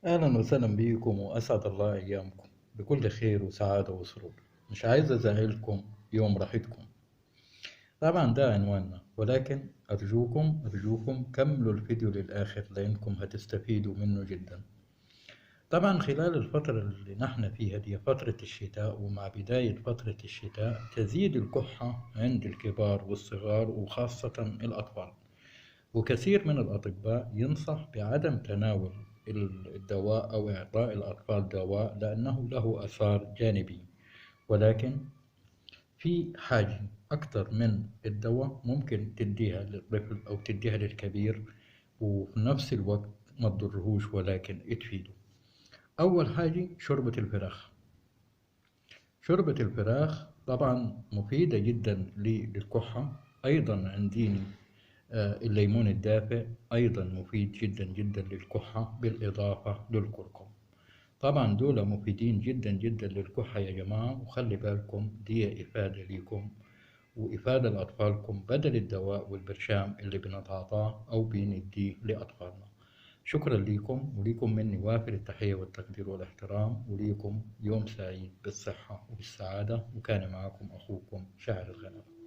أهلا وسهلا بيكم وأسعد الله أيامكم بكل خير وسعادة وسرور. مش عايز أزعلكم يوم راحتكم. طبعا ده عنواننا، ولكن أرجوكم كملوا الفيديو للآخر لأنكم هتستفيدوا منه جدا. طبعا خلال الفترة اللي نحن فيها دي فترة الشتاء، ومع بداية فترة الشتاء تزيد الكحة عند الكبار والصغار وخاصة الأطفال. وكثير من الأطباء ينصح بعدم تناول الدواء أو إعطاء الأطفال دواء لأنه له آثار جانبية. ولكن في حاجة أكثر من الدواء ممكن تديها للطفل أو تديها للكبير، وفي نفس الوقت ما تضرهوش ولكن تفيده. أول حاجة شوربة الفراخ. شوربة الفراخ طبعا مفيدة جدا للكحة. أيضا عندي الليمون الدافئ أيضا مفيد جدا جدا للكحة بالإضافة للكركم. طبعا دول مفيدين جدا جدا للكحة يا جماعة، وخلي بالكم دي إفادة ليكم وإفادة لأطفالكم بدل الدواء والبرشام اللي بنتعاطاه أو بنديه لأطفالنا. شكرا لكم، وليكم مني وافر التحية والتقدير والاحترام، وليكم يوم سعيد بالصحة وبالسعادة. وكان معكم أخوكم شاعر الغلبة.